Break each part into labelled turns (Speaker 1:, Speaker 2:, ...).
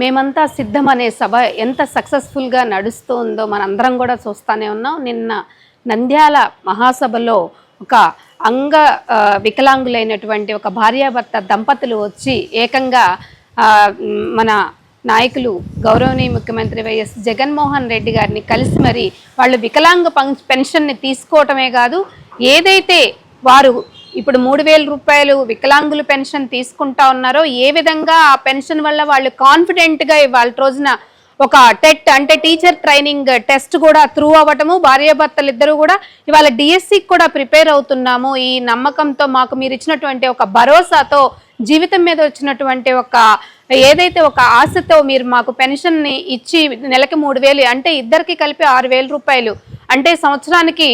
Speaker 1: మేమంతా సిద్ధం అనే సభ ఎంత సక్సెస్ఫుల్గా నడుస్తుందో మనందరం కూడా చూస్తూనే ఉన్నాం. నిన్న నంద్యాల మహాసభలో ఒక వికలాంగులైనటువంటి ఒక భార్యాభర్త దంపతులు వచ్చి ఏకంగా మన నాయకులు గౌరవనీయ ముఖ్యమంత్రి వైఎస్ జగన్మోహన్ రెడ్డి గారిని కలిసి మరి వాళ్ళు వికలాంగ పెన్షన్ని తీసుకోవటమే కాదు, ఏదైతే వారు ఇప్పుడు 3,000 రూపాయలు వికలాంగుల పెన్షన్ తీసుకుంటా ఉన్నారో ఏ విధంగా ఆ పెన్షన్ వల్ల వాళ్ళు కాన్ఫిడెంట్గా ఇవాళ రోజున ఒక టెట్ అంటే టీచర్ ట్రైనింగ్ టెస్ట్ కూడా త్రూ అవ్వటము, భార్యాభర్తలు ఇద్దరు కూడా ఇవాళ డిఎస్సికి కూడా ప్రిపేర్ అవుతున్నాము. ఈ నమ్మకంతో మాకు మీరు ఇచ్చినటువంటి ఒక భరోసాతో జీవితం మీద వచ్చినటువంటి ఒక ఏదైతే ఒక ఆశతో మీరు మాకు పెన్షన్ని ఇచ్చి నెలకి 3,000 అంటే ఇద్దరికి కలిపి 6,000 రూపాయలు అంటే సంవత్సరానికి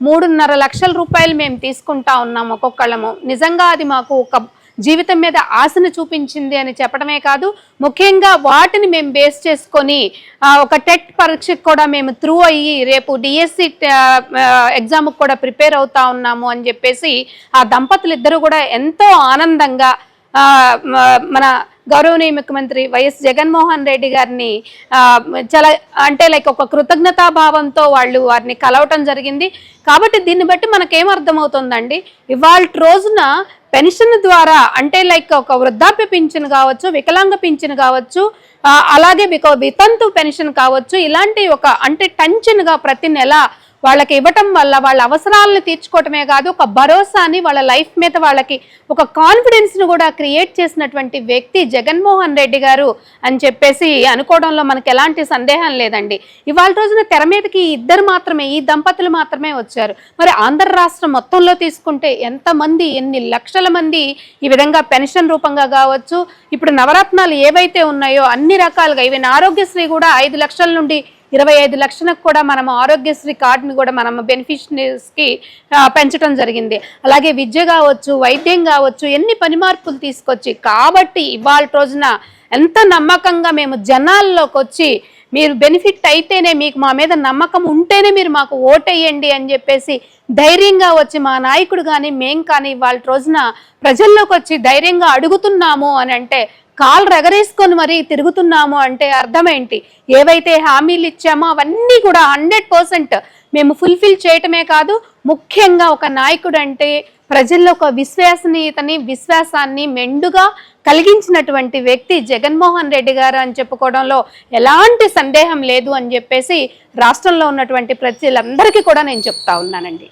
Speaker 1: 3.5 లక్షల రూపాయలు మేము తీసుకుంటా ఉన్నాము ఒక్కొక్కళ్ళము. నిజంగా అది మాకు ఒక జీవితం మీద ఆశను చూపించింది అని చెప్పడమే కాదు, ముఖ్యంగా వాటిని మేము బేస్ చేసుకొని ఒక టెట్ పరీక్షకు కూడా మేము త్రూ అయ్యి రేపు డిఎస్సి ఎగ్జామ్కి కూడా ప్రిపేర్ అవుతా ఉన్నాము అని చెప్పేసి ఆ దంపతులు ఇద్దరు కూడా ఎంతో ఆనందంగా మన గౌరవనీయ ముఖ్యమంత్రి వైఎస్ జగన్మోహన్ రెడ్డి గారిని చాలా అంటే లైక్ ఒక కృతజ్ఞతాభావంతో వాళ్ళు వారిని కలవటం జరిగింది. కాబట్టి దీన్ని బట్టి మనకేమర్థమవుతుందండి, ఇవాళ రోజున పెన్షన్ ద్వారా అంటే లైక్ ఒక వృద్ధాప్య పింఛన్ కావచ్చు, వికలాంగ పింఛన్ కావచ్చు, అలాగే వితంతు పెన్షన్ కావచ్చు, ఇలాంటి ఒక అంటే టెన్షన్గా ప్రతి నెల వాళ్ళకి ఇవ్వటం వల్ల వాళ్ళ అవసరాలను తీర్చుకోవటమే కాదు, ఒక భరోసాని వాళ్ళ లైఫ్ మీద వాళ్ళకి ఒక కాన్ఫిడెన్స్ను కూడా క్రియేట్ చేసినటువంటి వ్యక్తి జగన్మోహన్ రెడ్డి గారు అని చెప్పేసి అనుకోవడంలో మనకు ఎలాంటి సందేహం లేదండి. ఇవాళ రోజున తెర మీదకి ఈ దంపతులు మాత్రమే వచ్చారు. మరి ఆంధ్ర రాష్ట్రం మొత్తంలో తీసుకుంటే ఎంతమంది, ఎన్ని లక్షల మంది ఈ విధంగా పెన్షన్ రూపంగా కావచ్చు, ఇప్పుడు నవరత్నాలు ఏవైతే ఉన్నాయో అన్ని రకాలుగా ఈవెన్ ఆరోగ్యశ్రీ కూడా 5 లక్షల నుండి 25 లక్షలకు కూడా మనం ఆరోగ్యశ్రీ కార్డుని కూడా మనం బెనిఫిషరీస్కి పెంచడం జరిగింది. అలాగే విద్య కావచ్చు, వైద్యం కావచ్చు, ఎన్ని పని మార్పులు తీసుకొచ్చి కాబట్టి ఇవాళ రోజున ఎంత నమ్మకంగా మేము జనాల్లోకి వచ్చి మీరు బెనిఫిట్ అయితేనే, మీకు మా మీద నమ్మకం ఉంటేనే మీరు మాకు ఓటేయండి అని చెప్పేసి ధైర్యంగా వచ్చి మా నాయకుడు కానీ మేం కానీ ఇవాళ రోజున ప్రజల్లోకి వచ్చి ధైర్యంగా అడుగుతున్నాము అని అంటే, కాళ్ళు రెగరేసుకొని మరీ తిరుగుతున్నాము అంటే అర్థం ఏంటి? ఏవైతే హామీలు ఇచ్చామో అవన్నీ కూడా 100% మేము ఫుల్ఫిల్ చేయటమే కాదు, ముఖ్యంగా ఒక నాయకుడు అంటే ప్రజల్లో ఒక విశ్వాసాన్ని మెండుగా కలిగించినటువంటి వ్యక్తి జగన్మోహన్ రెడ్డి గారు అని చెప్పుకోవడంలో ఎలాంటి సందేహం లేదు అని చెప్పేసి రాష్ట్రంలో ఉన్నటువంటి ప్రజలందరికీ కూడా నేను చెప్తా ఉన్నానండి.